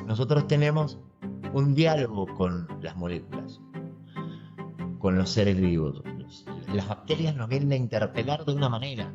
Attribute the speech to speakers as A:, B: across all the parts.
A: nosotros tenemos un diálogo con las moléculas, con los seres vivos. Las bacterias nos vienen a interpelar de una manera.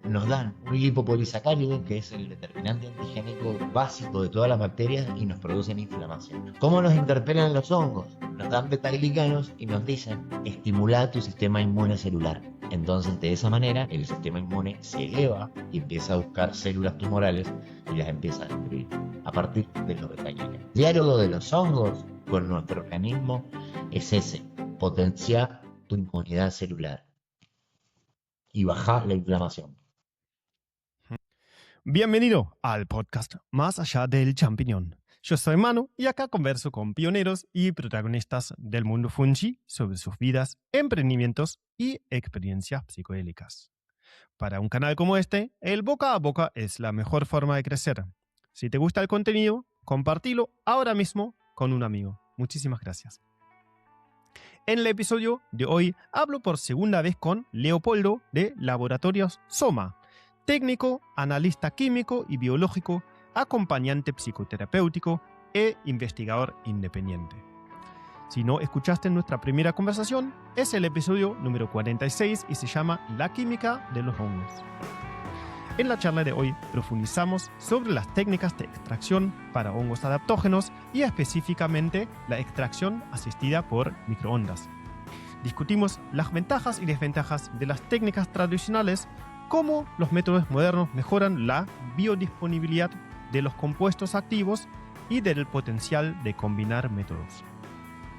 A: Nos dan un lipopolisacárido, que es el determinante antigénico básico de todas las bacterias, y nos producen inflamación. ¿Cómo nos interpelan los hongos? Nos dan betaglicanos y nos dicen, estimula tu sistema inmune celular. Entonces, de esa manera, el sistema inmune se eleva y empieza a buscar células tumorales y las empieza a destruir a partir de los betaglicanos. El diálogo de los hongos con nuestro organismo es ese: potenciar tu inmunidad celular y bajar la inflamación.
B: Bienvenido al podcast Más allá del champiñón. Yo soy Manu y acá converso con pioneros y protagonistas del mundo fungi sobre sus vidas, emprendimientos y experiencias psicodélicas. Para un canal como este, el boca a boca es la mejor forma de crecer. Si te gusta el contenido, compartilo ahora mismo con un amigo. Muchísimas gracias. En el episodio de hoy hablo por segunda vez con Leopoldo de Laboratorios Soma, técnico, analista químico y biológico, acompañante psicoterapéutico e investigador independiente. Si no escuchaste nuestra primera conversación, es el episodio número 46 y se llama La química de los hongos. En la charla de hoy profundizamos sobre las técnicas de extracción para hongos adaptógenos y específicamente la extracción asistida por microondas. Discutimos las ventajas y desventajas de las técnicas tradicionales, cómo los métodos modernos mejoran la biodisponibilidad de los compuestos activos y del potencial de combinar métodos.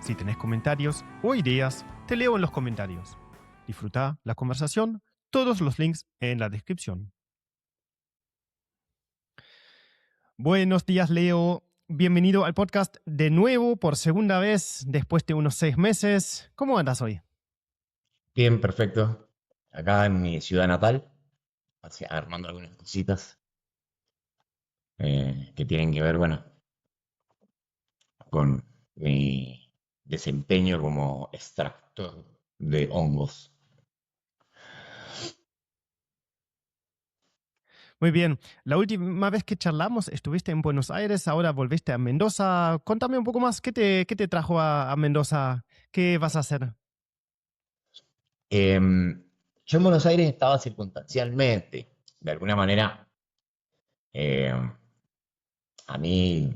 B: Si tenés comentarios o ideas, te leo en los comentarios. Disfruta la conversación, todos los links en la descripción. Buenos días, Leo. Bienvenido al podcast de nuevo por segunda vez después de unos 6 meses. ¿Cómo andas hoy?
A: Bien, perfecto. Acá en mi ciudad natal, armando algunas cositas que tienen que ver, bueno, con mi desempeño como extractor de hongos.
B: Muy bien. La última vez que charlamos estuviste en Buenos Aires, ahora volviste a Mendoza. Contame un poco más, ¿qué te trajo a Mendoza? ¿Qué vas a hacer?
A: Yo en Buenos Aires estaba circunstancialmente, de alguna manera, em, a mí,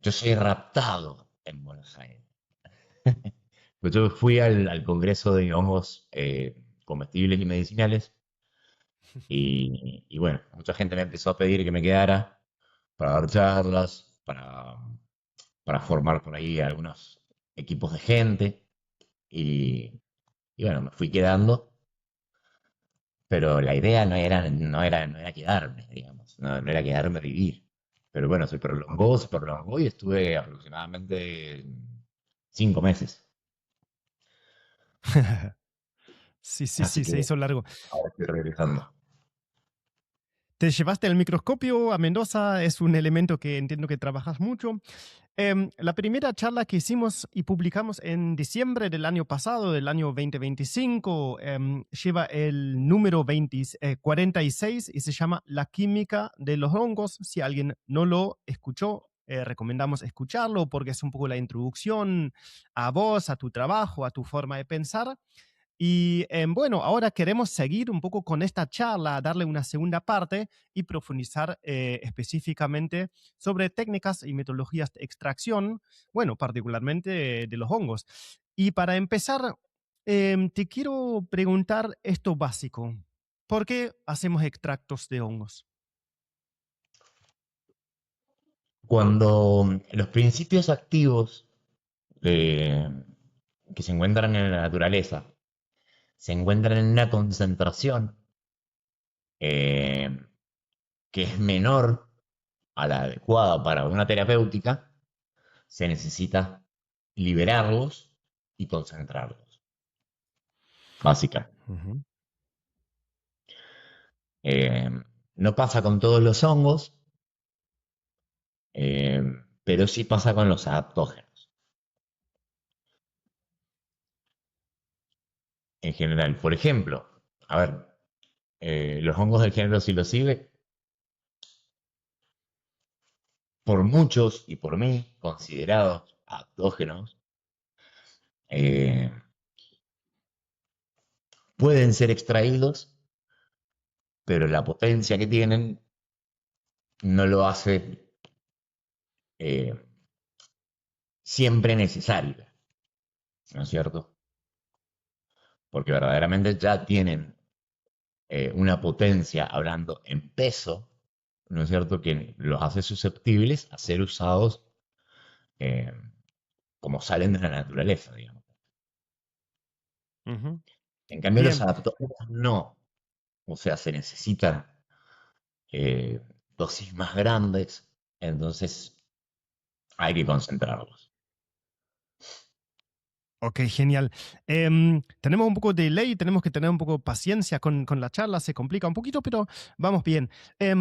A: yo soy raptado en Buenos Aires. Pues yo fui al Congreso de Hongos Comestibles y Medicinales y bueno, mucha gente me empezó a pedir que me quedara para dar charlas, para formar por ahí algunos equipos de gente y bueno, me fui quedando, pero la idea no era quedarme, digamos, no era quedarme a vivir. Pero bueno, se prolongó y estuve aproximadamente 5 meses.
B: Sí,
A: Así
B: se
A: que
B: hizo largo.
A: ahora estoy regresando.
B: ¿Te llevaste el microscopio a Mendoza? Es un elemento que entiendo que trabajas mucho. La primera charla que hicimos y publicamos en diciembre del año pasado, del año 2025, lleva el número 46 y se llama La química de los hongos. Si alguien no lo escuchó, recomendamos escucharlo porque es un poco la introducción a vos, a tu trabajo, a tu forma de pensar. Y bueno, ahora queremos seguir un poco con esta charla, darle una segunda parte y profundizar específicamente sobre técnicas y metodologías de extracción, bueno, particularmente de los hongos. Y para empezar, te quiero preguntar esto básico. ¿Por qué hacemos extractos de hongos?
A: Cuando los principios activos de- que se encuentran en la naturaleza se encuentran en una concentración eh, que es menor a la adecuada para una terapéutica, se necesita liberarlos y concentrarlos, básica.
B: Ujú.
A: Eh, no pasa con todos los hongos, eh, pero sí pasa con los adaptógenos en general. Por ejemplo, a ver, los hongos del género psilocibe por muchos y por mí considerados adaptógenos, eh, pueden ser extraídos, pero la potencia que tienen no lo hace eh, siempre necesario, ¿no es cierto? Porque verdaderamente ya tienen una potencia, hablando en peso, ¿no es cierto?, que los hace susceptibles a ser usados eh, como salen de la naturaleza, digamos.
B: Ujú.
A: En cambio, los
B: Bien.
A: adaptógenos no. O sea, se necesitan eh, dosis más grandes, entonces hay que concentrarlos.
B: Ok, genial. Tenemos un poco de ley, tenemos que tener un poco de paciencia con la charla, se complica un poquito, pero vamos bien.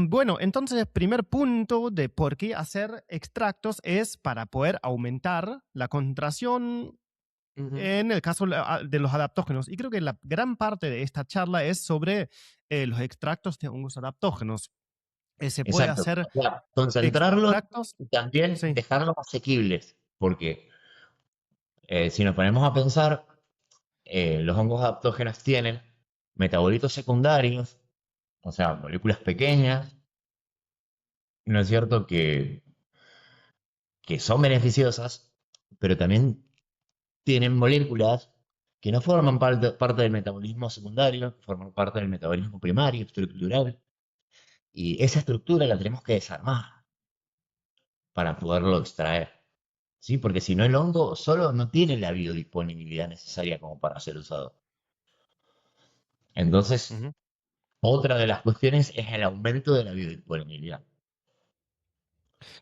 B: Bueno, entonces el primer punto de por qué hacer extractos es para poder aumentar la concentración
A: Ujú.
B: en el caso de los adaptógenos. Y creo que la gran parte de esta charla es sobre los extractos de hongos adaptógenos. Se puede
A: Exacto.
B: hacer
A: O sea, concentrarlos
B: extractos,
A: y también
B: sí.
A: dejarlos asequibles, porque si nos ponemos a pensar, los hongos adaptógenos tienen metabolitos secundarios, o sea, moléculas pequeñas, ¿no es cierto?, que son beneficiosas, pero también tienen moléculas que no forman parte del metabolismo secundario, forman parte del metabolismo primario, estructural, y esa estructura la tenemos que desarmar para poderlo extraer, ¿sí? Porque si no, el hongo solo no tiene la biodisponibilidad necesaria como para ser usado. Entonces,
B: Ujú.
A: otra de las cuestiones es el aumento de la biodisponibilidad.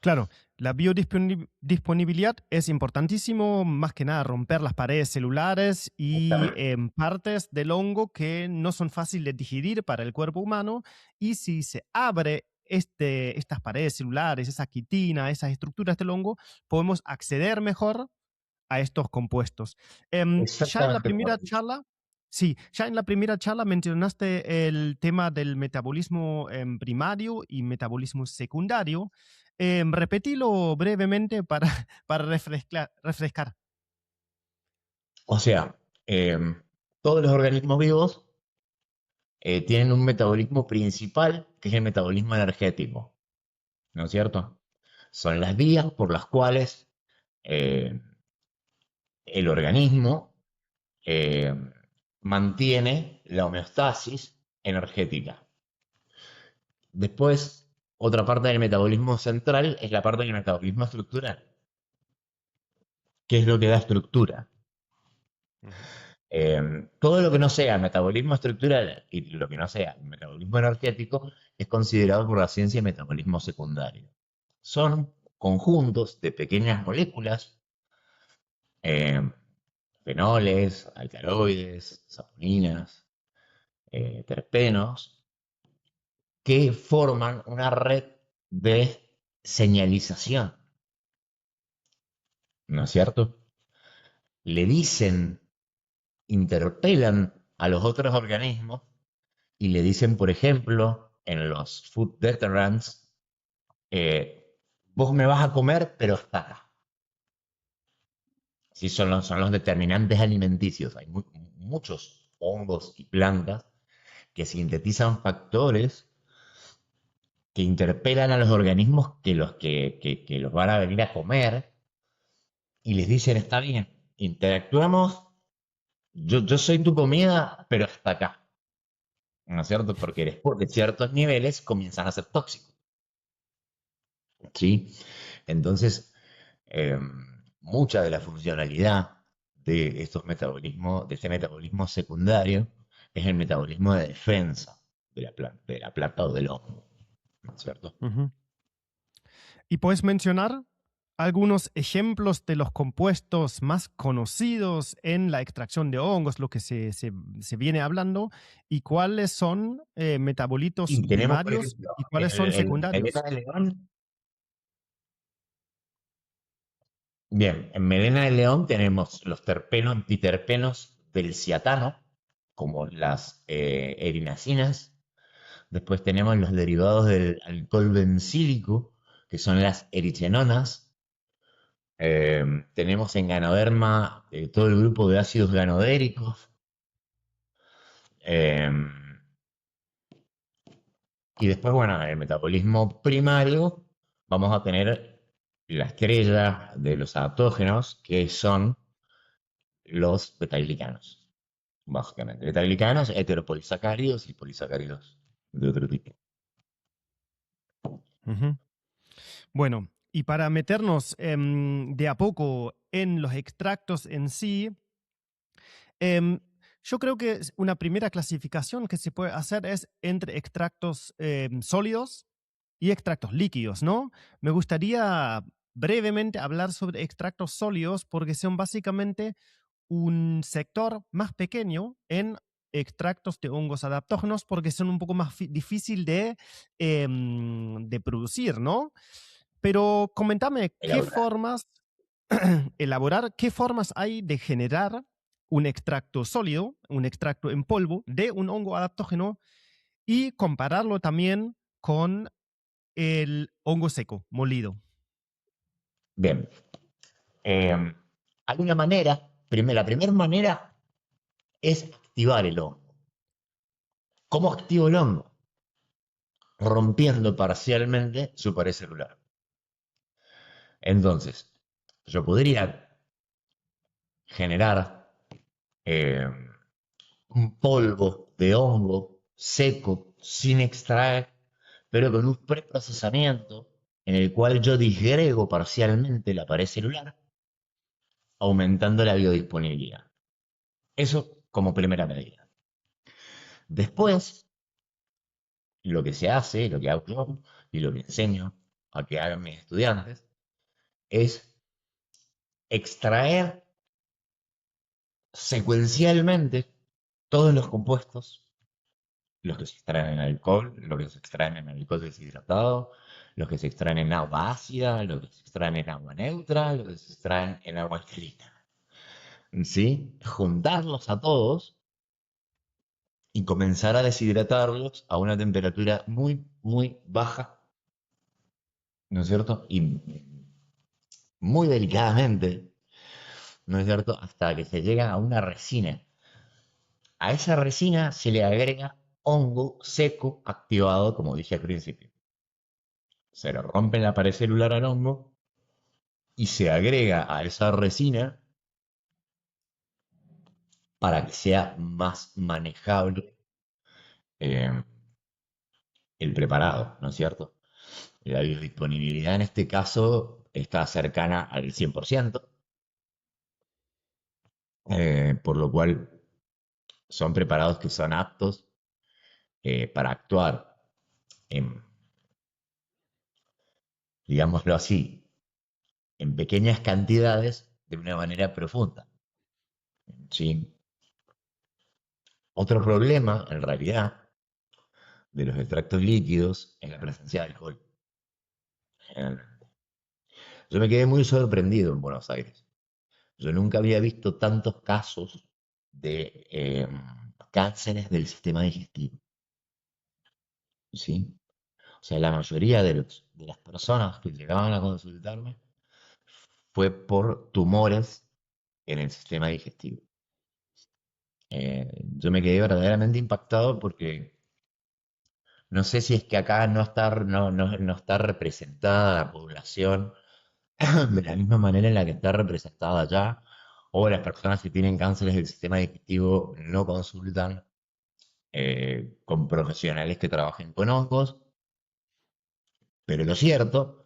B: Claro, la biodisponibilidad es importantísimo, más que nada romper las paredes celulares y
A: Exactamente.
B: partes del hongo que no son fáciles de digerir para el cuerpo humano. Y si se abre estas paredes celulares, esa quitina, esas estructuras del hongo, podemos acceder mejor a estos compuestos. Ya en la
A: Exactamente como
B: primera
A: lo dice.
B: charla, sí, ya en la primera charla mencionaste el tema del metabolismo primario y metabolismo secundario. Repetilo brevemente para, para refrescar.
A: O sea, todos los organismos vivos tienen un metabolismo principal, que es el metabolismo energético, ¿no es cierto? Son las vías por las cuales eh, el organismo eh, mantiene la homeostasis energética. Después, otra parte del metabolismo central es la parte del metabolismo estructural, que es lo que da estructura.
B: Ujú,
A: Todo lo que no sea metabolismo estructural y lo que no sea metabolismo energético es considerado por la ciencia metabolismo secundario. Son conjuntos de pequeñas moléculas, eh, fenoles, alcaloides, saponinas, terpenos, que forman una red de señalización, ¿no es cierto? Le dicen, interpelan a los otros organismos y le dicen, por ejemplo, en los food veterans, vos me vas a comer, pero hasta acá. Sí, son los determinantes alimenticios. Hay muchos hongos y plantas que sintetizan factores que interpelan a los organismos que los van a venir a comer y les dicen, está bien, interactuamos, yo soy tu comida, pero hasta acá, ¿no es cierto? Porque después de ciertos niveles comienzan a ser tóxicos, ¿sí? Entonces, eh, mucha de la funcionalidad de estos metabolismos, de este metabolismo secundario, es el metabolismo de defensa de la planta o del hongo, ¿no es cierto?
B: ujú. ¿Y puedes mencionar algunos ejemplos de los compuestos más conocidos en la extracción de hongos, lo que se viene hablando, y cuáles son metabolitos
A: Y tenemos, por
B: primarios
A: ejemplo,
B: y cuáles son
A: en la melena
B: secundarios?
A: de león. Bien, en melena de león tenemos los terpenos, antiterpenos del ciatano, como las erinasinas. Después tenemos los derivados del alcohol bencílico, que son las erichenonas. Tenemos en Ganoderma todo el grupo de ácidos ganodéricos. Eh, y después, bueno, en el metabolismo primario vamos a tener la estrella de los adaptógenos, que son los betaglicanos, básicamente. Betaglicanos, heteropolisacáridos y polisacáridos de otro tipo.
B: Ujú. Bueno, y para meternos de a poco en los extractos en sí, em, yo creo que una primera clasificación que se puede hacer es entre extractos sólidos y extractos líquidos, ¿no? Me gustaría brevemente hablar sobre extractos sólidos porque son básicamente un sector más pequeño en extractos de hongos adaptógenos porque son un poco más difícil de producir, ¿no? Pero comentame qué
A: Elaborar.
B: formas, elaborar, qué formas hay de generar un extracto sólido, un extracto en polvo de un hongo adaptógeno y compararlo también con el hongo seco, molido.
A: Bien. Hay una manera, la primera manera es activar el hongo. ¿Cómo activo el hongo? Rompiendo parcialmente su pared celular. Entonces, yo podría generar eh, un polvo de hongo seco, sin extraer, pero con un preprocesamiento en el cual yo disgrego parcialmente la pared celular, aumentando la biodisponibilidad. Eso como primera medida. Después, lo que se hace, lo que hago yo y lo que enseño a que hagan mis estudiantes, es extraer secuencialmente todos los compuestos, los que se extraen en alcohol, los que se extraen en alcohol deshidratado, los que se extraen en agua ácida, los que se extraen en agua neutra, los que se extraen en agua alcalina. ¿Sí? Juntarlos a todos y comenzar a deshidratarlos a una temperatura muy, muy baja, ¿no es cierto? Y muy delicadamente, ¿no es cierto? Hasta que se llega a una resina. A esa resina se le agrega hongo seco activado, como dije al principio. Se le rompe la pared celular al hongo y se agrega a esa resina para que sea más manejable eh, el preparado, ¿no es cierto? La biodisponibilidad en este caso está cercana al 100%, por lo cual son preparados que son aptos para actuar en, digámoslo así, en pequeñas cantidades de una manera profunda. ¿Sí? Otro problema, en realidad, de los extractos líquidos es la presencia de alcohol. Generalmente. Yo me quedé muy sorprendido en Buenos Aires. Yo nunca había visto tantos casos de cánceres del sistema digestivo. ¿Sí? O sea, la mayoría de las personas que llegaban a consultarme fue por tumores en el sistema digestivo. Yo me quedé verdaderamente impactado porque no sé si es que acá no está representada la población de la misma manera en la que está representada allá, o las personas que tienen cánceres del sistema digestivo no consultan con profesionales que trabajen con hongos, pero lo cierto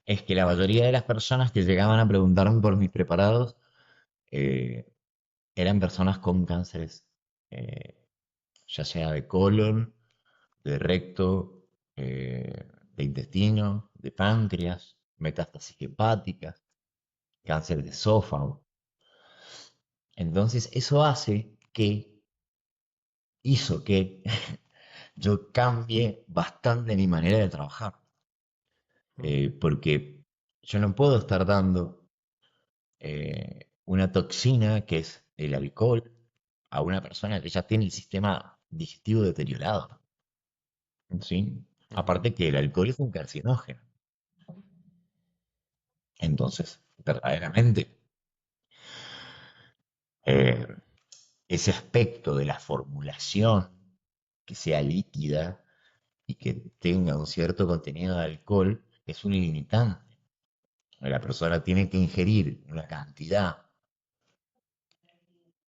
A: es que la mayoría de las personas que llegaban a preguntarme por mis preparados eh, eran personas con cánceres, eh, ya sea de colon, de recto, de intestino, de páncreas, metástasis hepáticas, cáncer de esófago. Entonces eso hizo que yo cambie bastante mi manera de trabajar, porque yo no puedo estar dando una toxina que es el alcohol a una persona que ya tiene el sistema digestivo deteriorado, ¿sí?
B: Ujú.
A: Aparte que el alcohol es un carcinógeno. Entonces, verdaderamente, eh, ese aspecto de la formulación que sea líquida y que tenga un cierto contenido de alcohol es un limitante. La persona tiene que ingerir una cantidad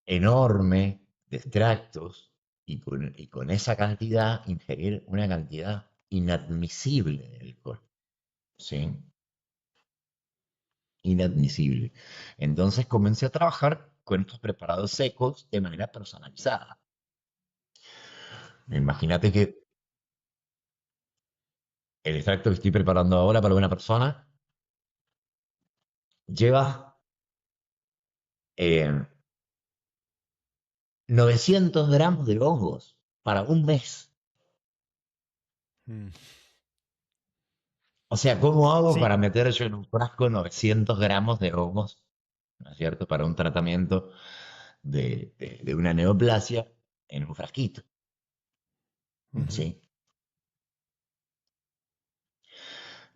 A: enorme de extractos y con esa cantidad ingerir una cantidad inadmisible de alcohol. ¿Sí? Inadmisible. Entonces comencé a trabajar con estos preparados secos de manera personalizada. Imagínate que el extracto que estoy preparando ahora para una persona lleva eh, 900 gramos de hongos para un mes.
B: Mm.
A: O sea, ¿cómo hago
B: Sí,
A: para meter yo en un frasco 900 gramos de hongos, ¿no es cierto?, para un tratamiento de una neoplasia en un frasquito.
B: ujú,
A: ¿Sí?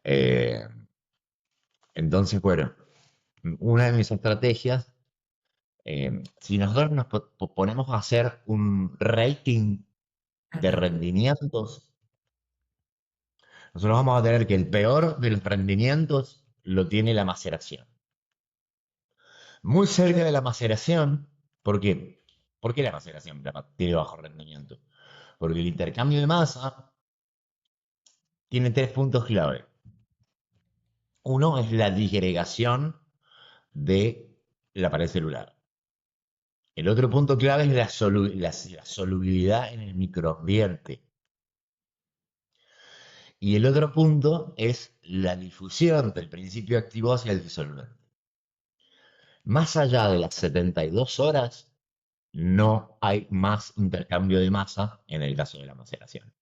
A: Eh, entonces, bueno, una de mis estrategias, si nosotros nos ponemos a hacer un rating de rendimientos, nosotros vamos a tener que el peor de los rendimientos lo tiene la maceración. Muy cerca de la maceración, ¿por qué? ¿Por qué la maceración tiene bajo rendimiento? Porque el intercambio de masa tiene tres puntos clave. Uno es la disgregación de la pared celular. El otro punto clave es la solubilidad en el microambiente. Y el otro punto es la difusión del principio activo hacia el disolvente. Más allá de las 72 horas, no hay más intercambio de masa en el caso de la maceración.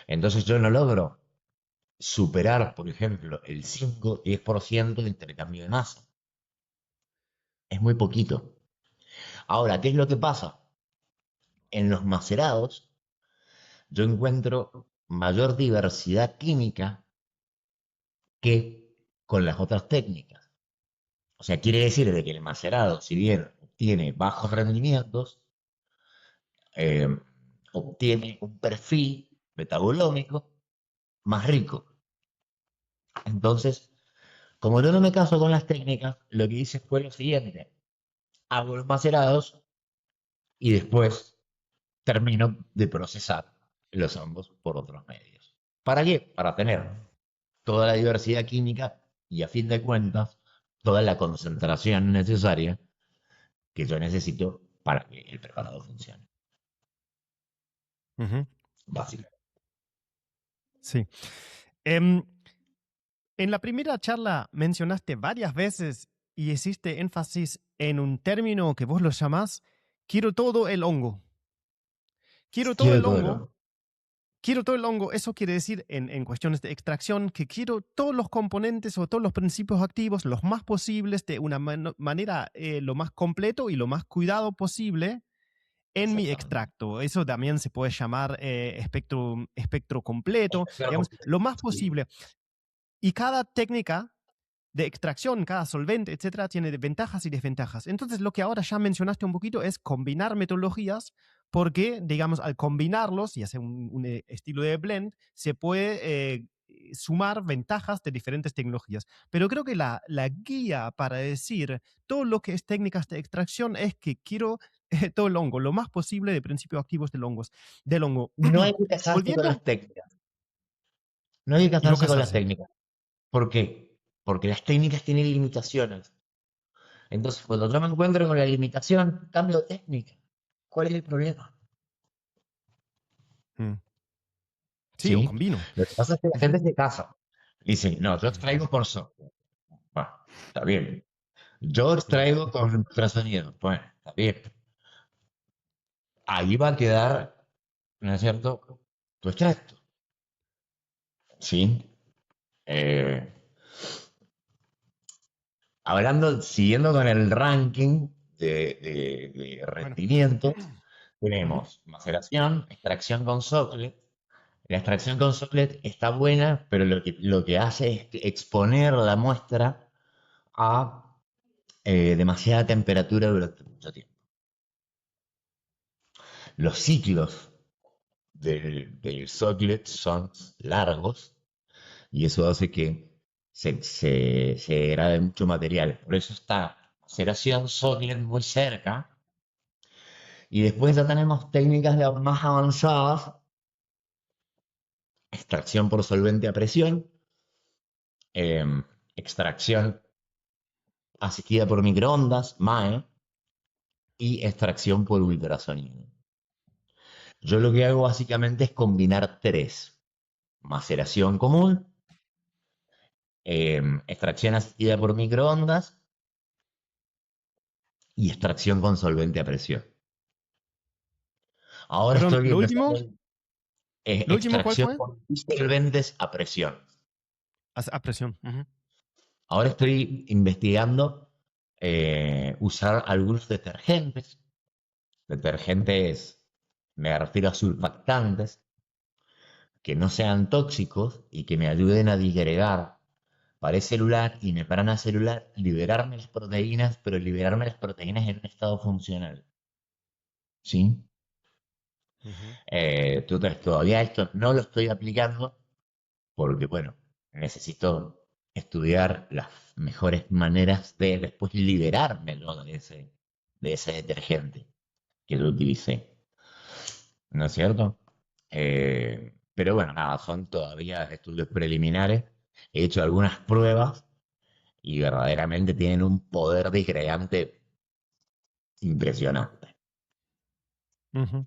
A: Entonces yo no logro superar, por ejemplo, el 5-10% de intercambio de masa. Es muy poquito. Ahora, ¿qué es lo que pasa? En los macerados yo encuentro mayor diversidad química que con las otras técnicas. O sea, quiere decir de que el macerado, si bien obtiene bajos rendimientos, eh, obtiene un perfil metabolómico más rico. Entonces, como yo no me caso con las técnicas, lo que hice fue lo siguiente. Hago los macerados y después termino de procesar los hongos por otros medios. ¿Para qué? Para tener toda la diversidad química y a fin de cuentas toda la concentración necesaria que yo necesito para que el preparado funcione.
B: ujú,
A: Básicamente.
B: sí. En la primera charla mencionaste varias veces y hiciste énfasis en un término que vos lo llamás quiero todo el hongo. Quiero todo
A: Quiero
B: el
A: todo el
B: hongo.
A: hongo.
B: Quiero todo el hongo, eso quiere decir en cuestiones de extracción que quiero todos los componentes o todos los principios activos, los más posibles, de una manera lo más completo y lo más cuidado posible en mi
A: Exactamente.
B: extracto. Eso también se puede llamar espectro completo,
A: Espectro
B: digamos,
A: completo.
B: lo más
A: Sí.
B: posible. Y cada técnica de extracción, cada solvente, etcétera, tiene ventajas y desventajas. Entonces, lo que ahora ya mencionaste un poquito es combinar metodologías, porque, digamos, al combinarlos y hacer un estilo de blend, se puede sumar ventajas de diferentes tecnologías. Pero creo que la guía para decir todo lo que es técnicas de extracción es que quiero todo el hongo, lo más posible de principios activos del hongo.
A: No hay que casarse con las
B: Volviendo,
A: técnicas. No hay que
B: y no
A: casarse con las
B: casarse.
A: técnicas. ¿Por qué? Porque las técnicas tienen limitaciones. Entonces, cuando yo me encuentro con la limitación, cambio de técnica. ¿Cuál es el problema?
B: Mm. Sí, o
A: ¿Sí?
B: combino.
A: Lo que pasa es que la gente se casa. Dice, no, yo extraigo por software. Bueno, está bien. Yo
B: Mm.
A: extraigo con ultrasonido. Bueno, está bien. Ahí va a quedar, ¿no es cierto?, tu extracto. ¿Sí? Eh, siguiendo con el ranking de
B: Bueno.
A: rendimientos,
B: Ujú.
A: tenemos maceración, extracción con socle, La extracción con Socklet está buena, pero lo que hace es exponer la muestra a demasiada temperatura durante mucho tiempo. Los ciclos del Socklet son largos y eso hace que se degrade mucho material. Por eso está maceración Socklet muy cerca. Y después ya tenemos técnicas más avanzadas, extracción por solvente a presión, eh, extracción asistida por microondas, MAE, y extracción por ultrasonido. Yo lo que hago básicamente es combinar tres. Maceración común, extracción asistida por microondas y extracción con solvente a presión. Ahora
B: Perdón,
A: estoy empezando
B: lo último, ¿cuál
A: extracción
B: fue?
A: con solventes a presión.
B: A presión. Ujú.
A: Ahora estoy investigando usar algunos detergentes, me refiero a surfactantes, que no sean tóxicos y que me ayuden a digregar pared celular y membrana celular, liberarme las proteínas, pero liberarme las proteínas en un estado funcional. ¿Sí?
B: Ujú.
A: Entonces, todavía esto no lo estoy aplicando porque, bueno, necesito estudiar las mejores maneras de después liberarme, ¿no?, de ese detergente que yo utilicé. ¿No es cierto? Pero bueno, nada, son todavía estudios preliminares. He hecho algunas pruebas y verdaderamente tienen un poder disgregante impresionante.
B: Ujú.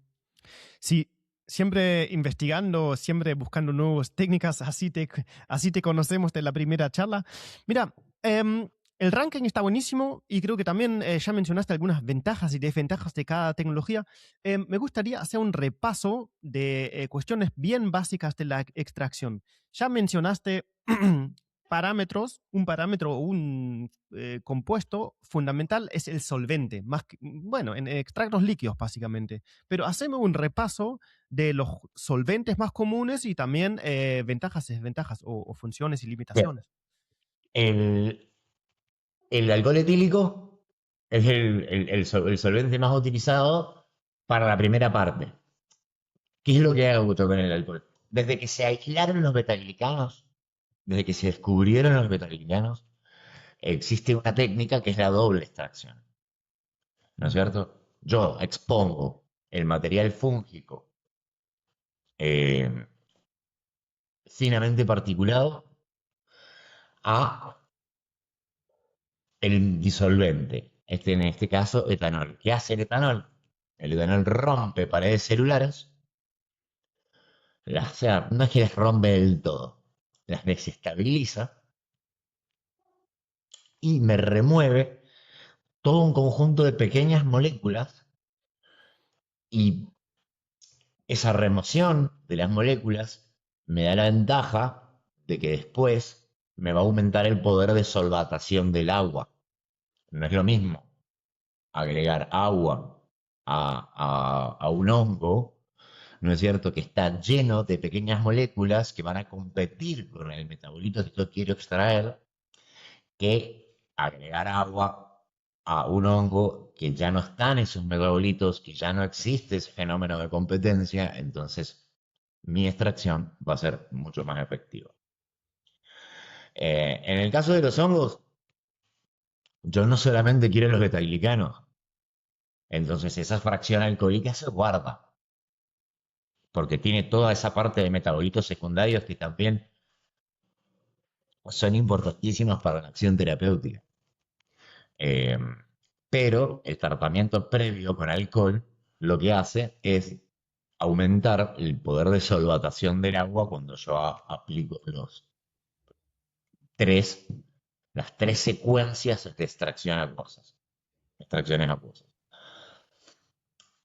B: Sí, siempre investigando, siempre buscando nuevas técnicas, así te conocemos de la primera charla. Mira, el ranking está buenísimo y creo que también ya mencionaste algunas ventajas y desventajas de cada tecnología. Me gustaría hacer un repaso de cuestiones bien básicas de la extracción. Ya mencionaste parámetros, un parámetro o un compuesto fundamental es el solvente, bueno, en extractos líquidos básicamente. Pero hacemos un repaso de los solventes más comunes y también ventajas y desventajas o funciones y
A: Bien.
B: limitaciones.
A: El, el alcohol etílico es el solvente más utilizado para la primera parte. ¿Qué es lo que hago con el alcohol? Desde que se aislaron los betaglicanos, desde que se descubrieron los betaglicanos, existe una técnica que es la doble extracción. ¿No es cierto? Yo expongo el material fúngico eh, finamente particulado a el disolvente. En este caso, etanol. ¿Qué hace el etanol? El etanol rompe paredes celulares. O sea, no es que las rompe del todo, las desestabiliza y me remueve todo un conjunto de pequeñas moléculas, y esa remoción de las moléculas me da la ventaja de que después me va a aumentar el poder de solvatación del agua. No es lo mismo agregar agua a un hongo, ¿no es cierto?, que está lleno de pequeñas moléculas que van a competir con el metabolito que yo quiero extraer, que agregar agua a un hongo que ya no están esos metabolitos, que ya no existe ese fenómeno de competencia. Entonces mi extracción va a ser mucho más efectiva. En el caso de los hongos, yo no solamente quiero los betaglicanos, entonces esa fracción alcohólica se guarda, porque tiene toda esa parte de metabolitos secundarios que también son importantísimos para la acción terapéutica. Eh, pero el tratamiento previo con alcohol lo que hace es aumentar el poder de solvatación del agua cuando yo aplico tres, las tres secuencias de extracciones acuosas.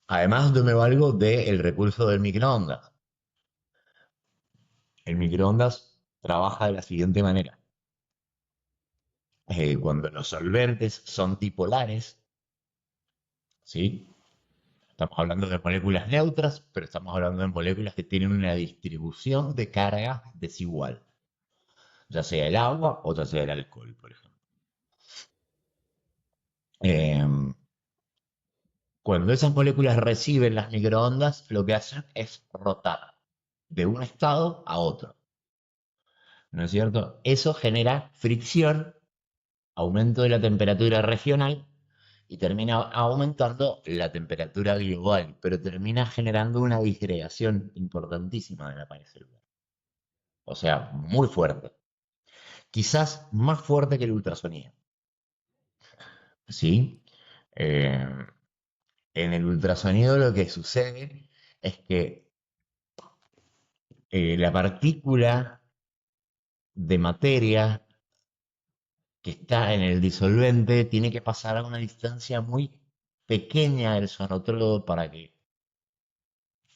A: Además, yo me valgo del recurso del microondas. El microondas trabaja de la siguiente manera. Cuando los solventes son dipolares, ¿sí?, Estamos hablando de moléculas neutras, pero estamos hablando de moléculas que tienen una distribución de carga desigual, ya sea el agua o ya sea el alcohol, por ejemplo. Em, Cuando esas moléculas reciben las microondas, lo que hacen es rotar de un estado a otro, ¿no es cierto? Eso genera fricción, aumento de la temperatura regional y termina aumentando la temperatura global, pero termina generando una disgregación importantísima de la pared celular. O sea, muy fuerte. Quizás más fuerte que el ultrasonido. ¿Sí? Eh, en el ultrasonido lo que sucede es que la partícula de materia que está en el disolvente tiene que pasar a una distancia muy pequeña del sonotródo para que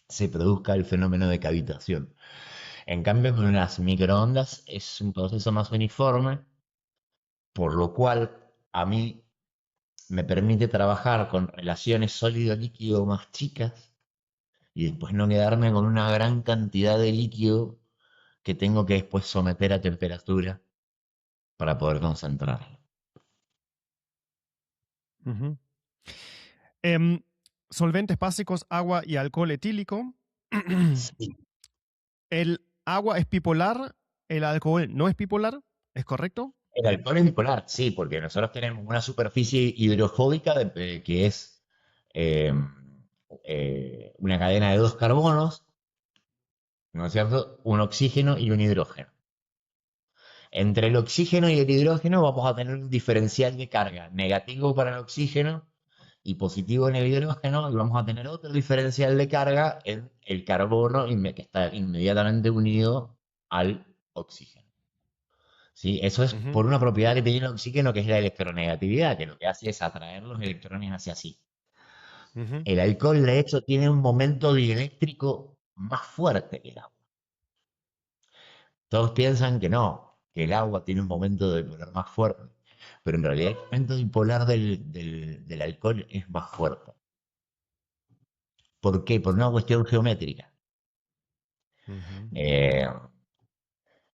A: se produzca el fenómeno de cavitación. En cambio, con las microondas es un proceso más uniforme, por lo cual a mí me permite trabajar con relaciones sólido-líquido más chicas y después no quedarme con una gran cantidad de líquido que tengo que después someter a temperatura para poder concentrarlo.
B: Ujú. Em, Solventes básicos, agua y alcohol etílico.
A: Sí.
B: El agua es bipolar, el alcohol no es bipolar, ¿es correcto?
A: El alcohol es bipolar, sí, porque nosotros tenemos una superficie hidrofóbica que es eh, una cadena de dos carbonos, ¿no es cierto? Un oxígeno y un hidrógeno. Entre el oxígeno y el hidrógeno vamos a tener un diferencial de carga negativo para el oxígeno y positivo en el hidrógeno, y vamos a tener otro diferencial de carga en el carbono que está inmediatamente unido al oxígeno. ¿Sí? Eso es
B: Ujú,
A: por una propiedad que tiene el oxígeno, que es la electronegatividad, que lo que hace es atraer los electrones hacia sí.
B: ujú,
A: El alcohol, de hecho, tiene un momento dieléctrico más fuerte que el agua. Todos piensan que no, que el agua tiene un momento de polar más fuerte, pero en realidad el momento dipolar del alcohol es más fuerte. ¿Por qué? Por una cuestión geométrica.
B: ujú,
A: Eh,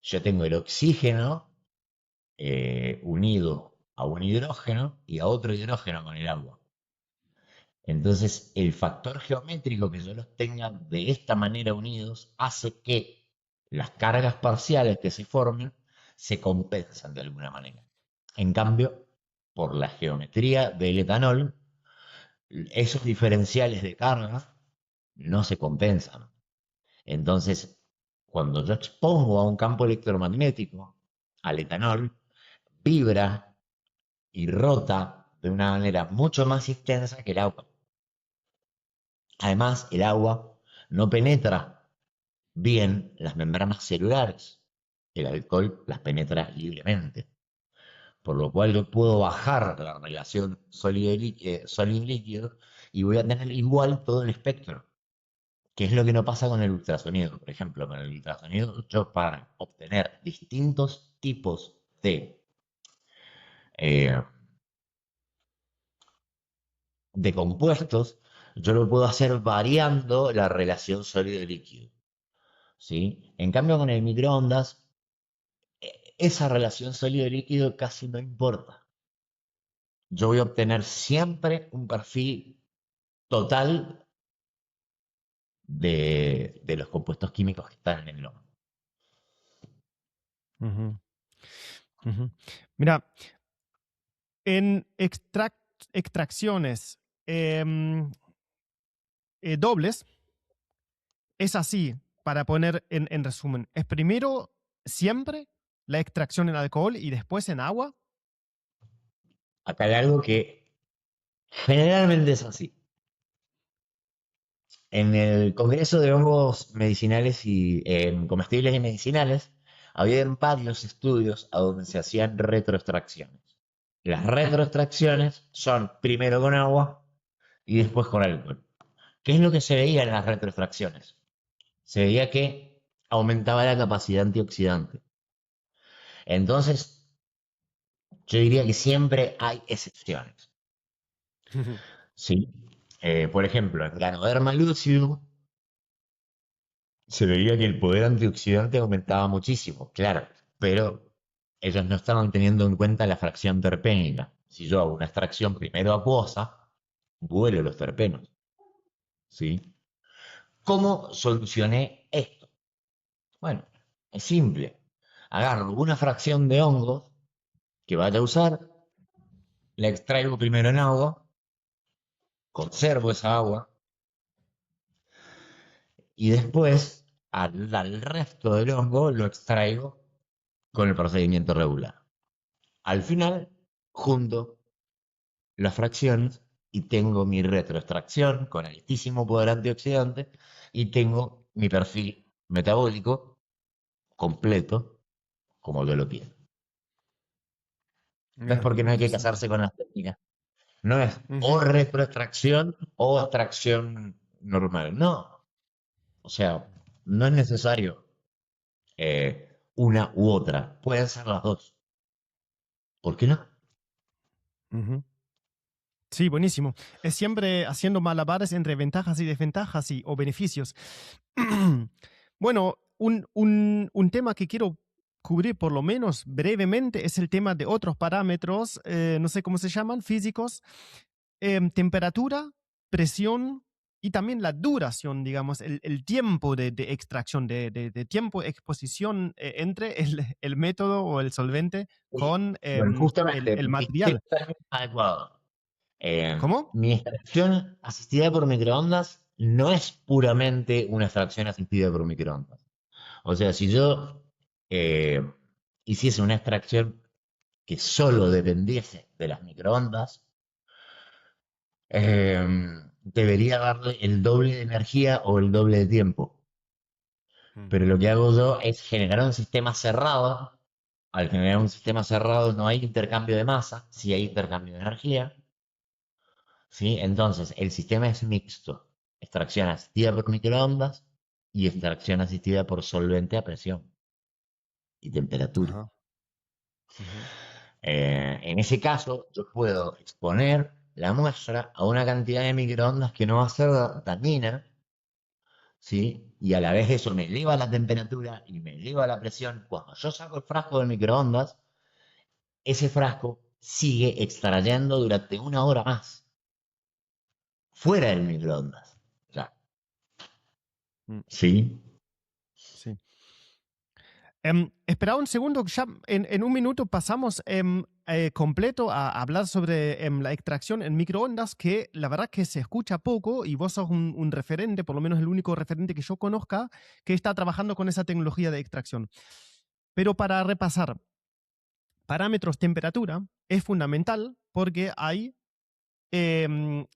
A: yo tengo el oxígeno unido a un hidrógeno y a otro hidrógeno con el agua. Entonces, el factor geométrico que yo los tenga de esta manera unidos hace que las cargas parciales que se formen se compensan de alguna manera. En cambio, por la geometría del etanol, esos diferenciales de carga no se compensan. Entonces, cuando yo expongo a un campo electromagnético al etanol, vibra y rota de una manera mucho más extensa que el agua. Además, el agua no penetra bien las membranas celulares. El alcohol las penetra libremente. Por lo cual yo puedo bajar la relación sólido-líquido y voy a tener igual todo el espectro. Que es lo que no pasa con el ultrasonido. Por ejemplo, con el ultrasonido, yo para obtener distintos tipos eh, de compuestos, yo lo puedo hacer variando la relación sólido-líquido. ¿Sí? En cambio, con el microondas, esa relación sólido-líquido casi no importa. Yo voy a obtener siempre un perfil total de los compuestos químicos que están en el horno.
B: ujú, ujú. Mira, en extracciones em, dobles, es así, para poner en resumen. Es primero siempre la extracción en alcohol y después en agua.
A: Acá hay algo que generalmente es así. En el Congreso de Hongos Medicinales y Comestibles y Medicinales, había varios estudios a donde se hacían retroextracciones. Las retroextracciones son primero con agua y después con alcohol. ¿Qué es lo que se veía en las retroextracciones? Se veía que aumentaba la capacidad antioxidante. Entonces, yo diría que siempre hay excepciones. ¿Sí? Por ejemplo, en Ganoderma lucidum se veía que el poder antioxidante aumentaba muchísimo, claro, pero ellos no estaban teniendo en cuenta la fracción terpénica. Si yo hago una extracción primero acuosa, vuelo los terpenos, ¿sí? ¿Cómo solucioné esto? Bueno, es simple. Agarro una fracción de hongos que vaya a usar, la extraigo primero en agua, conservo esa agua y después al resto del hongo lo extraigo con el procedimiento regular. Al final, junto las fracciones y tengo mi retroextracción con altísimo poder antioxidante y tengo mi perfil metabólico completo como yo lo quiero. ¿Ves
B: Ya,
A: por qué no hay que
B: interesante.
A: casarse con las técnicas? No es o
B: Ujú,
A: retroextracción o extracción normal. No. O sea, no es necesario una u otra. Pueden ser las dos. ¿Por qué no?
B: ujú. Sí, buenísimo. Es siempre haciendo malabares entre ventajas y desventajas o beneficios. Bueno, un tema que quiero cubrir por lo menos brevemente es el tema de otros parámetros, no sé cómo se llaman, físicos, temperatura, presión y también la duración, digamos, el tiempo de extracción, de tiempo de exposición entre el método o el solvente
A: Sí.
B: con
A: Bueno, justamente,
B: el
A: dijiste
B: material.
A: el término adecuado.
B: ¿Cómo?
A: Mi extracción asistida por microondas no es puramente una extracción asistida por microondas. O sea, si yo eh, hiciese una extracción que solo dependiese de las microondas, debería darle el doble de energía o el doble de tiempo.
B: Mm,
A: Pero lo que hago yo es generar un sistema cerrado. Al generar un sistema cerrado no hay intercambio de masa, sí hay intercambio de energía. ¿Sí? Entonces, el sistema es mixto. Extracción asistida por microondas y extracción asistida por solvente a presión y temperatura.
B: ajá, ujú,
A: En ese caso, yo puedo exponer la muestra a una cantidad de microondas que no va a ser dañina, ¿sí? Y a la vez eso me eleva la temperatura y me eleva la presión. Cuando yo saco el frasco del microondas, ese frasco sigue extrayendo durante una hora más, fuera del microondas. Ya,
B: mm,
A: ¿sí?
B: sí. Espera un segundo, ya en un minuto pasamos completo a hablar sobre la extracción en microondas, que la verdad que se escucha poco y vos sos un referente, por lo menos el único referente que yo conozca, que está trabajando con esa tecnología de extracción. Pero para repasar, parámetros temperatura es fundamental porque hay em,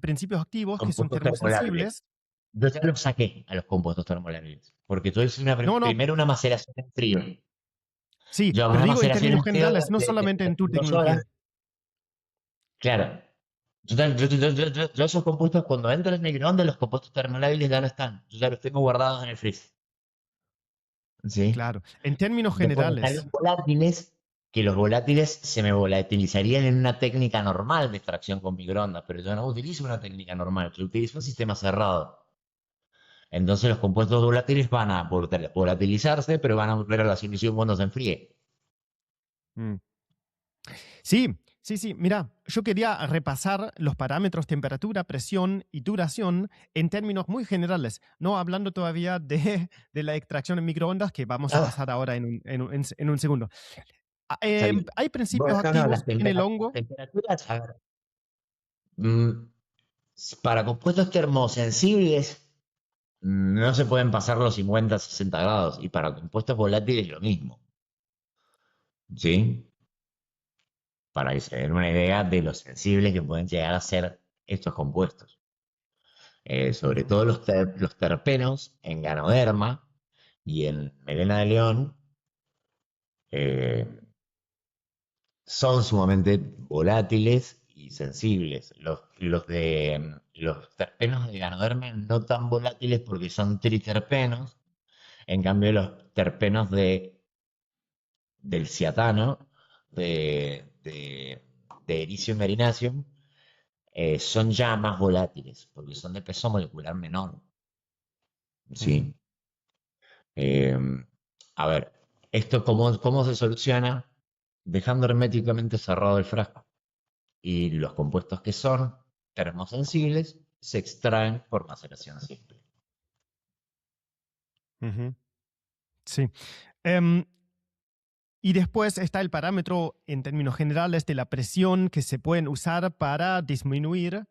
B: principios activos que son
A: Compuestos termolábiles.
B: termosensibles.
A: Yo ya los saqué a los compuestos termolábiles, porque tú hice
B: No, no,
A: primero una maceración en frío.
B: sí,
A: Yo hago
B: pero
A: una
B: digo en
A: maceración
B: términos
A: en frío
B: generales, no solamente
A: de
B: en tu
A: 2 horas.
B: tecnología.
A: Claro, yo esos compuestos, cuando entro en el microondas, los compuestos termolábiles ya no están. Yo ya los tengo guardados en el freezer. ¿Sí?
B: Claro, en términos
A: Después están
B: generales.
A: los volátiles, que los volátiles se me volatilizarían en una técnica normal de extracción con microondas, pero yo no utilizo una técnica normal, yo utilizo un sistema cerrado. Entonces los compuestos volátiles van a volatilizarse, pero van a volver a la solución cuando se enfríe.
B: Mm. Sí, sí, sí. Mira, yo quería repasar los parámetros temperatura, presión y duración en términos muy generales, no hablando todavía de la extracción en microondas, que vamos a
A: Ah,
B: pasar ahora en un segundo.
A: está bien.
B: Hay principios
A: Bueno, no, no,
B: activos en el hongo.
A: temperaturas, a ver, mm, para compuestos termosensibles no se pueden pasar los 50, 60 grados, y para compuestos volátiles lo mismo, ¿sí? Para que se den una idea de lo sensibles que pueden llegar a ser estos compuestos. Sobre
B: Ujú,
A: todo los terpenos en Ganoderma y en Melena de León eh, son sumamente volátiles y sensibles. Los terpenos de Ganoderma no tan volátiles porque son triterpenos. En cambio, los terpenos del ciatano, de Ericium merinaceum, son ya más volátiles, porque son de peso molecular menor.
B: Ujú,
A: ¿Sí? Eh, a ver, ¿esto cómo se soluciona? Dejando herméticamente cerrado el frasco. Y los compuestos que son termosensibles se extraen por maceración simple.
B: ujú. Sí. Em, y después está el parámetro en términos generales de la presión que se pueden usar para disminuir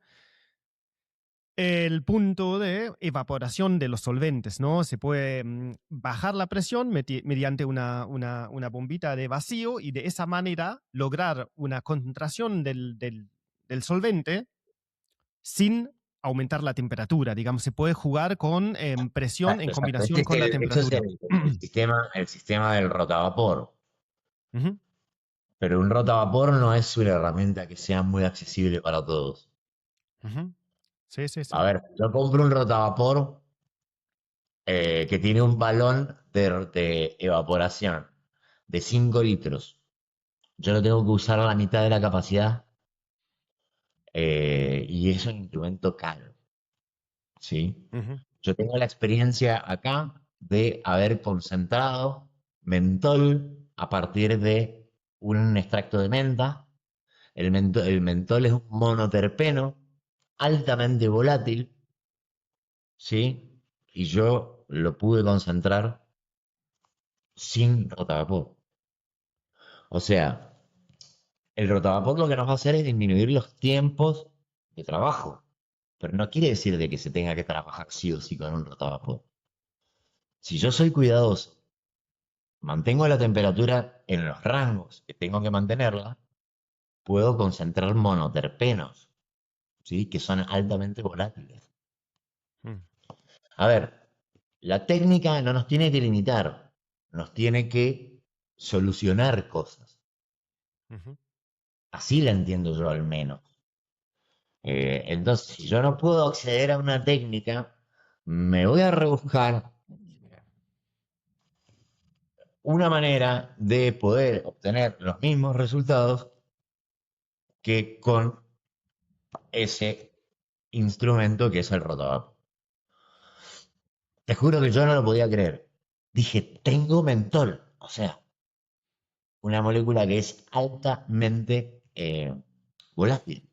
B: el punto de evaporación de los solventes, ¿no? Se puede bajar la presión mediante una bombita de vacío y de esa manera lograr una concentración del solvente sin aumentar la temperatura. Digamos, se puede jugar con presión en
A: Exacto, exacto.
B: combinación con la
A: Ese es
B: temperatura.
A: el sistema del rotavapor.
B: Ujú,
A: Pero un rotavapor no es una herramienta que sea muy accesible para todos.
B: ujú. Sí, sí,
A: A
B: sí.
A: ver, yo compro un rotavapor que tiene un balón de evaporación de 5 litros. Yo lo tengo que usar a la mitad de la capacidad y es un instrumento caro, ¿sí?
B: Ujú,
A: Yo tengo la experiencia acá de haber concentrado mentol a partir de un extracto de menta. El mentol es un monoterpeno altamente volátil, ¿sí? Y yo lo pude concentrar sin rotavapor. O sea, el rotavapor lo que nos va a hacer es disminuir los tiempos de trabajo. Pero no quiere decir de que se tenga que trabajar sí o sí con un rotavapor. Si yo soy cuidadoso, mantengo la temperatura en los rangos que tengo que mantenerla, puedo concentrar monoterpenos, ¿sí? Que son altamente volátiles.
B: ujú,
A: A ver, la técnica no nos tiene que limitar, nos tiene que solucionar cosas.
B: ujú,
A: Así la entiendo yo al menos. Entonces, si yo no puedo acceder a una técnica, me voy a rebuscar una manera de poder obtener los mismos resultados que con ese instrumento que es el rotavapor. Te juro que yo no lo podía creer. Dije, tengo mentol, o sea, una molécula que es altamente volátil.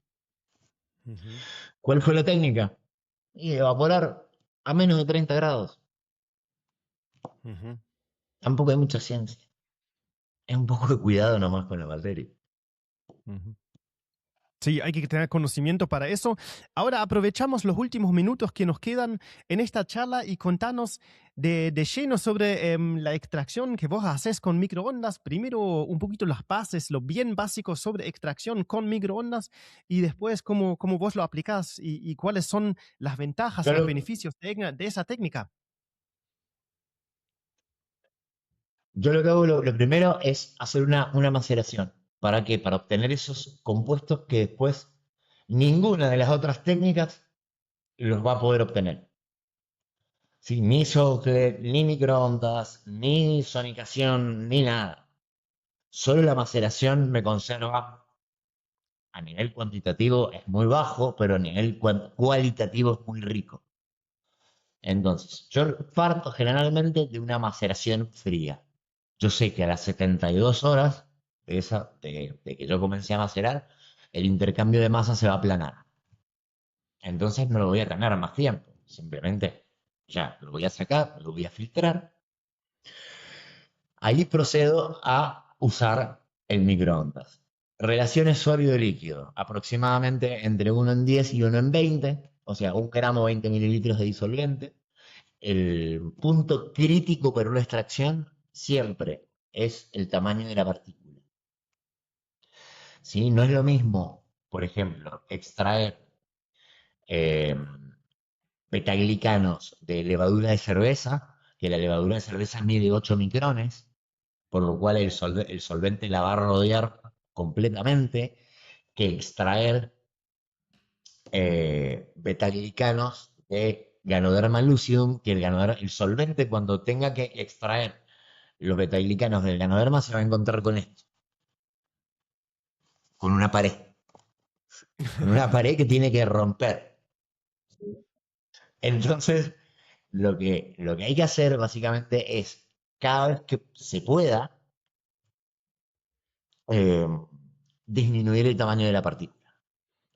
B: ujú,
A: ¿Cuál fue la técnica? Y evaporar a menos de 30 grados.
B: ujú,
A: Tampoco hay mucha ciencia. Es un poco de cuidado nomás con la materia.
B: ujú. Sí, hay que tener conocimiento para eso. Ahora aprovechamos los últimos minutos que nos quedan en esta charla y contanos de lleno sobre la extracción que vos haces con microondas. Primero un poquito las bases, lo bien básico sobre extracción con microondas y después cómo vos lo aplicás y cuáles son las ventajas,
A: Yo
B: los
A: lo,
B: beneficios de esa técnica.
A: yo lo que hago, lo primero es hacer una maceración. ¿Para qué? Para obtener esos compuestos que después ninguna de las otras técnicas los va a poder obtener. Sí, ni socket, ni microondas, ni sonicación, ni nada. Solo la maceración me conserva a nivel cuantitativo es muy bajo, pero a nivel cualitativo es muy rico. Entonces, yo parto generalmente de una maceración fría. Yo sé que a las 72 horas de que yo comencé a macerar, el intercambio de masa se va a aplanar. Entonces no lo voy a tener más tiempo. Simplemente ya lo voy a sacar, lo voy a filtrar. Ahí procedo a usar el microondas. Relaciones sólido-líquido, aproximadamente entre 1 en 10 y 1 en 20, o sea, 1 gramo 20 mililitros de disolvente. El punto crítico para una extracción siempre es el tamaño de la partícula. ¿Sí? No es lo mismo, por ejemplo, extraer eh, betaglicanos de levadura de cerveza, que la levadura de cerveza mide 8 micrones, por lo cual el solvente la va a rodear completamente, que extraer betaglicanos de Ganoderma lucidum, que el solvente cuando tenga que extraer los betaglicanos del Ganoderma se va a encontrar con esto, con una pared. con una pared que tiene que romper. Entonces, lo que hay que hacer básicamente es, cada vez que se pueda, eh, disminuir el tamaño de la partícula.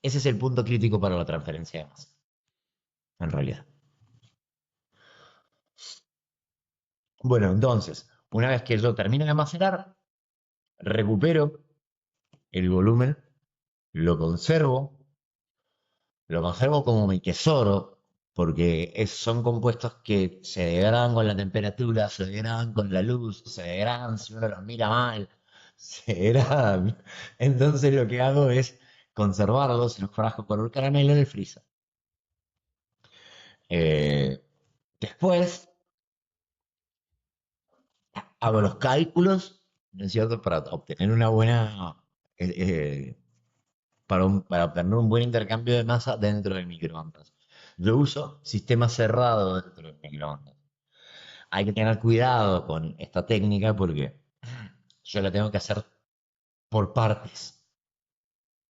A: Ese es el punto crítico para la transferencia de masa, en realidad. Bueno, entonces, una vez que yo termino de macerar, recupero el volumen, lo conservo, lo conservo como mi tesoro, porque son compuestos que se degradan con la temperatura, se degradan con la luz, se degradan si uno los mira mal, se degradan. Entonces lo que hago es conservarlos en un frasco color caramelo en el freezer. Eh, Después hago los cálculos, ¿no es cierto?, para obtener una buena, eh, eh, para obtener un buen intercambio de masa dentro del microondas. Yo uso sistema cerrado dentro del microondas. Hay que tener cuidado con esta técnica porque yo la tengo que hacer por partes.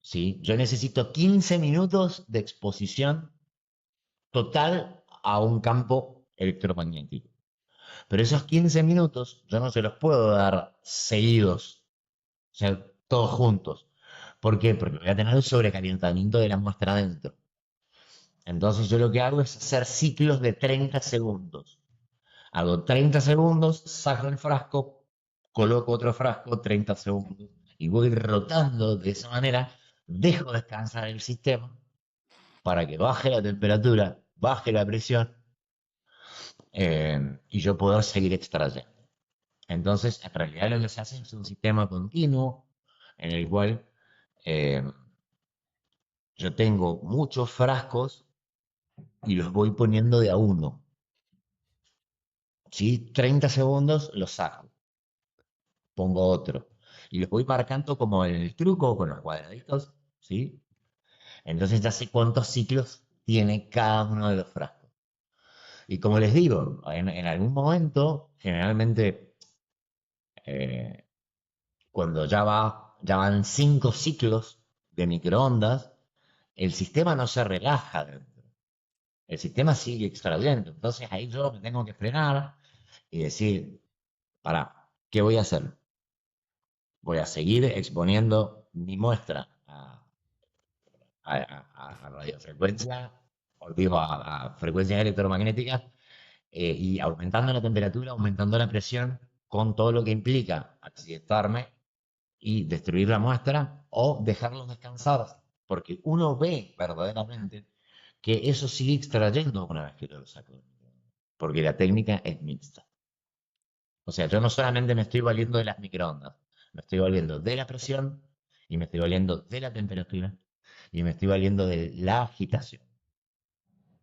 A: ¿Sí? Yo necesito 15 minutos de exposición total a un campo electromagnético. Pero esos 15 minutos yo no se los puedo dar seguidos, o sea, todos juntos. ¿Por qué? Porque voy a tener el sobrecalentamiento de la muestra adentro. Entonces yo lo que hago es hacer ciclos de 30 segundos. Hago 30 segundos, saco el frasco, coloco otro frasco, 30 segundos, y voy rotando de esa manera, dejo descansar el sistema para que baje la temperatura, baje la presión, y yo puedo seguir extrayendo. Entonces, en realidad lo que se hace es un sistema continuo en el cual eh, yo tengo muchos frascos y los voy poniendo de a uno. ¿Sí? 30 segundos los saco, pongo otro. Y los voy marcando como en el truco con los cuadraditos, ¿sí? Entonces ya sé cuántos ciclos tiene cada uno de los frascos. Y como les digo, en algún momento, generalmente eh, cuando ya van 5 ciclos de microondas, el sistema no se relaja dentro. El sistema sigue extrayendo. Entonces ahí yo me tengo que frenar y decir, para, ¿qué voy a hacer? Voy a seguir exponiendo mi muestra a radiofrecuencia, o digo, a frecuencias electromagnéticas, y aumentando la temperatura, aumentando la presión, con todo lo que implica accidentarme y destruir la muestra o dejarlos descansar, porque uno ve verdaderamente que eso sigue extrayendo una vez que lo saco, porque la técnica es mixta. O sea, yo no solamente me estoy valiendo de las microondas, me estoy valiendo de la presión y me estoy valiendo de la temperatura y me estoy valiendo de la agitación.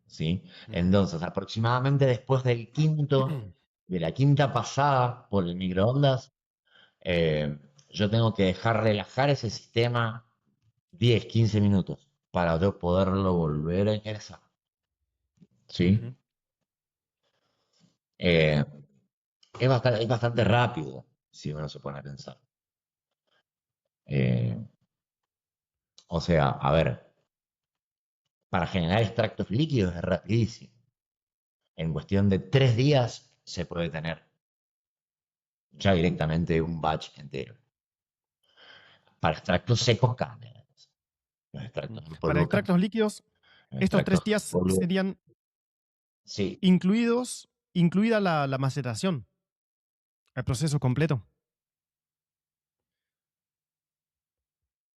A: ¿Sí?
B: Ujú.
A: Entonces, aproximadamente después de la quinta pasada por el microondas, yo tengo que dejar relajar ese sistema 10, 15 minutos para yo poderlo volver a ingresar. ¿Sí?
B: Ujú.
A: Eh, es bastante rápido, si uno se pone a pensar. Eh, o sea, a ver, para generar extractos líquidos es rapidísimo. En cuestión de 3 días se puede tener ya directamente un batch entero. Para extractos secos cambia. Los extractos en
B: Para
A: polvo cambian.
B: extractos líquidos,
A: Los
B: estos
A: extractos
B: tres
A: en
B: días
A: polvo,
B: serían
A: sí.
B: incluida la maceración, el proceso completo.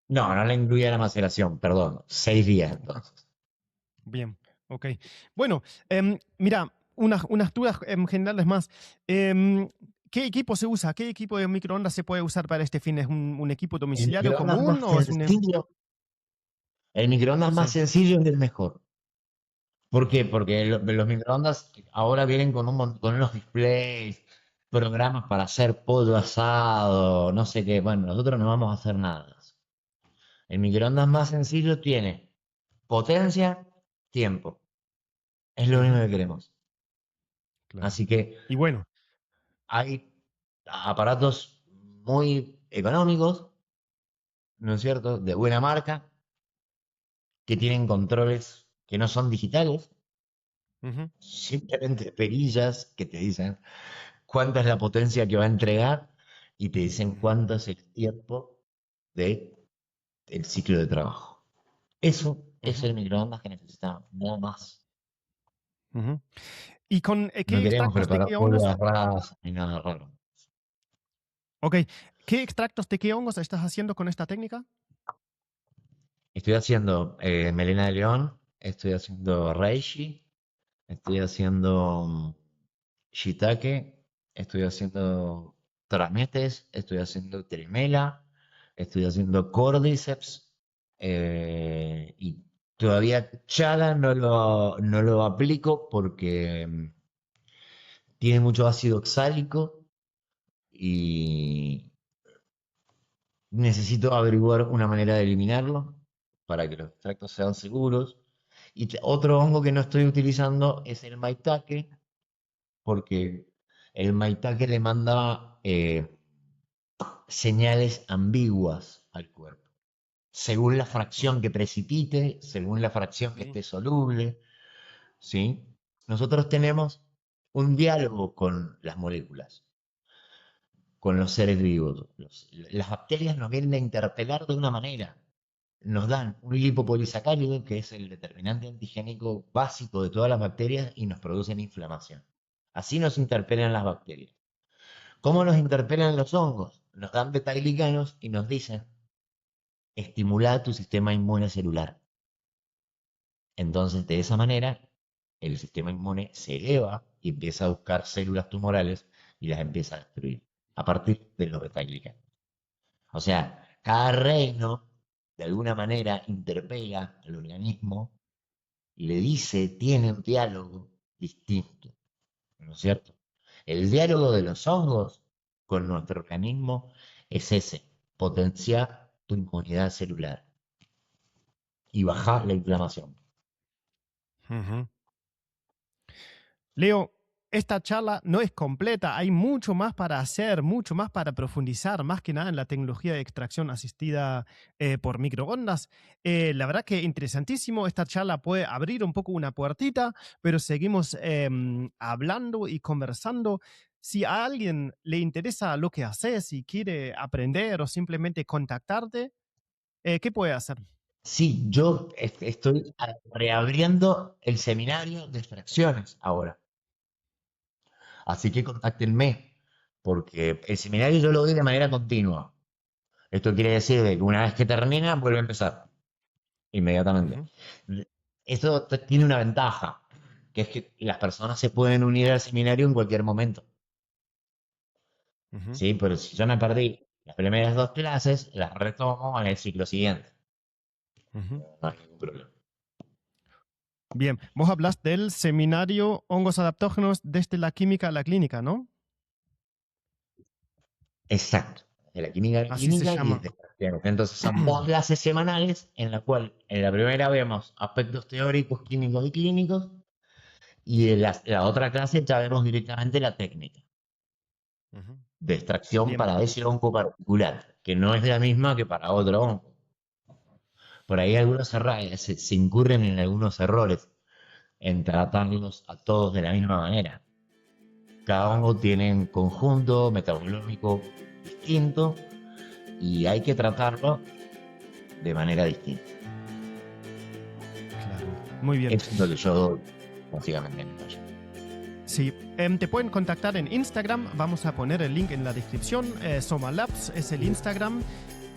A: No, no le incluye la maceración, perdón. 6 días entonces.
B: Bien, ok. Bueno, mira, unas dudas generales más. Em, ¿Qué equipo se usa? ¿Qué equipo de microondas se puede usar para este fin? ¿Es un equipo
A: El
B: domiciliario
A: microondas
B: común
A: más
B: o es un...
A: sencillo, el microondas más
B: Sí.
A: sencillo es el mejor. ¿Por qué? Porque los microondas ahora vienen con unos displays, programas para hacer pollo asado, no sé qué. Bueno, nosotros no vamos a hacer nada de eso. El microondas más sencillo tiene potencia, tiempo. Es lo único
B: Ujú,
A: que queremos.
B: claro.
A: Así que
B: Y bueno,
A: hay aparatos muy económicos, ¿no es cierto? De buena marca, que tienen controles que no son digitales,
B: Ujú.
A: simplemente perillas que te dicen cuánta es la potencia que va a entregar y te dicen
B: Ujú.
A: cuánto es el tiempo del ciclo de trabajo. Eso es
B: Ujú.
A: el microondas que necesitamos, nada más.
B: Ujú. ¿Y con
A: No
B: qué
A: queremos
B: extractos de
A: preparar
B: qué hongos?
A: pólvoras raras ni nada raro.
B: Ok, ¿qué extractos de qué hongos estás haciendo con esta técnica?
A: Estoy haciendo melena de león, estoy haciendo reishi, estoy haciendo shiitake, estoy haciendo trametes, estoy haciendo trimela, estoy haciendo cordyceps y todavía chala no lo aplico porque tiene mucho ácido oxálico y necesito averiguar una manera de eliminarlo para que los extractos sean seguros. Y otro hongo que no estoy utilizando es el maitake, porque el maitake le manda señales ambiguas al cuerpo, según la fracción que precipite, según la fracción que
B: Ujú.
A: esté soluble, ¿sí? Nosotros tenemos un diálogo con las moléculas, con los seres vivos. Las bacterias nos vienen a interpelar de una manera. Nos dan un lipopolisacárido, que es el determinante antigénico básico de todas las bacterias, y nos producen inflamación. Así nos interpelan las bacterias. ¿Cómo nos interpelan los hongos? Nos dan beta-glicanos y nos dicen, estimula tu sistema inmune celular. Entonces, de esa manera, el sistema inmune se eleva y empieza a buscar células tumorales y las empieza a destruir a partir de los beta-glicanos. O sea, cada reino, de alguna manera, interpela al organismo y le dice, tiene un diálogo distinto, ¿no es cierto? El diálogo de los hongos con nuestro organismo es ese, potenciar tu inmunidad celular y bajar la inflamación.
B: Ujú. Leo, esta charla no es completa, hay mucho más para hacer, mucho más para profundizar, más que nada en la tecnología de extracción asistida por microondas. La verdad que interesantísimo, esta charla puede abrir un poco una puertita, pero seguimos hablando y conversando. Si a alguien le interesa lo que haces y quiere aprender o simplemente contactarte, ¿qué puede hacer?
A: Sí, yo estoy reabriendo el seminario de extracciones ahora, así que contáctenme, porque el seminario yo lo doy de manera continua. Esto quiere decir de que una vez que termina, vuelve a empezar inmediatamente.
B: Ujú.
A: Esto tiene una ventaja, que es que las personas se pueden unir al seminario en cualquier momento.
B: Ujú.
A: Sí, pero si yo me perdí las primeras dos clases, las retomo en el ciclo siguiente.
B: Ujú.
A: No hay ningún problema.
B: Bien, vos hablas del seminario Hongos Adaptógenos desde la química a la clínica, ¿no?
A: Exacto. De la química a la
B: Así se
A: clínica y
B: llama.
A: desde extracciones. Entonces son dos clases semanales en la cual en la primera vemos aspectos teóricos, químicos y clínicos y en la otra clase ya vemos directamente la técnica
B: Ujú.
A: de extracción
B: Bien.
A: para ese hongo particular, que no es la misma que para otro hongo. Por ahí algunos se incurren en algunos errores en tratarlos a todos de la misma manera. Cada hongo tiene un conjunto metabolómico distinto y hay que tratarlo de manera distinta.
B: Claro. Muy bien.
A: Eso es lo que yo doy, básicamente, en el taller.
B: Sí, te pueden contactar en Instagram. Vamos a poner el link en la descripción. Soma Labs es el Instagram.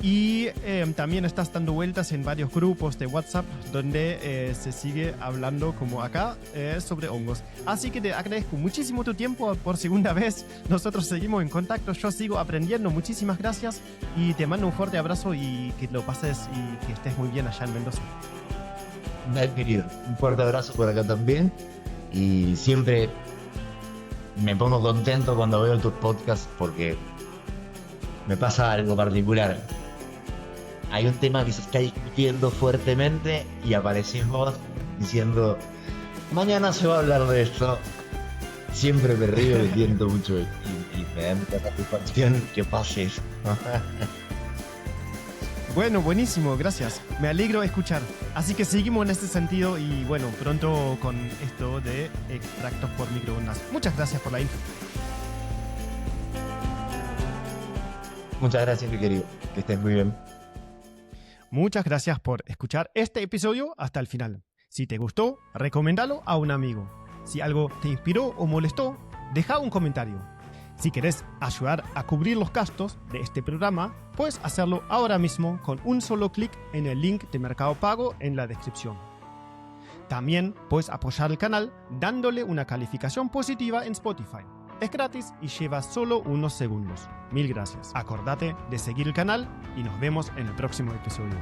B: Y también estás dando vueltas en varios grupos de WhatsApp donde se sigue hablando como acá sobre hongos. Así que te agradezco muchísimo tu tiempo por segunda vez. Nosotros seguimos en contacto, yo sigo aprendiendo. Muchísimas gracias y te mando un fuerte abrazo y que lo pases y que estés muy bien allá en Mendoza.
A: Dale, querido, un fuerte abrazo por acá también. Y siempre me pongo contento cuando veo tus podcasts porque me pasa algo particular. Hay un tema que se está discutiendo fuertemente y aparecís vos diciendo, mañana se va a hablar de esto. Siempre me río y siento mucho y me da mucha satisfacción que pase eso.
B: Bueno, buenísimo, gracias. Me alegro de escuchar. Así que seguimos en este sentido y bueno, pronto con esto de extractos por microondas. Muchas gracias por la info.
A: Muchas gracias, mi querido. Que estés muy bien.
B: Muchas gracias por escuchar este episodio hasta el final. Si te gustó, recomiéndalo a un amigo. Si algo te inspiró o molestó, deja un comentario. Si querés ayudar a cubrir los gastos de este programa, puedes hacerlo ahora mismo con un solo clic en el link de Mercado Pago en la descripción. También puedes apoyar el canal dándole una calificación positiva en Spotify. Es gratis y lleva solo unos segundos. Mil gracias. Acordate de seguir el canal y nos vemos en el próximo episodio.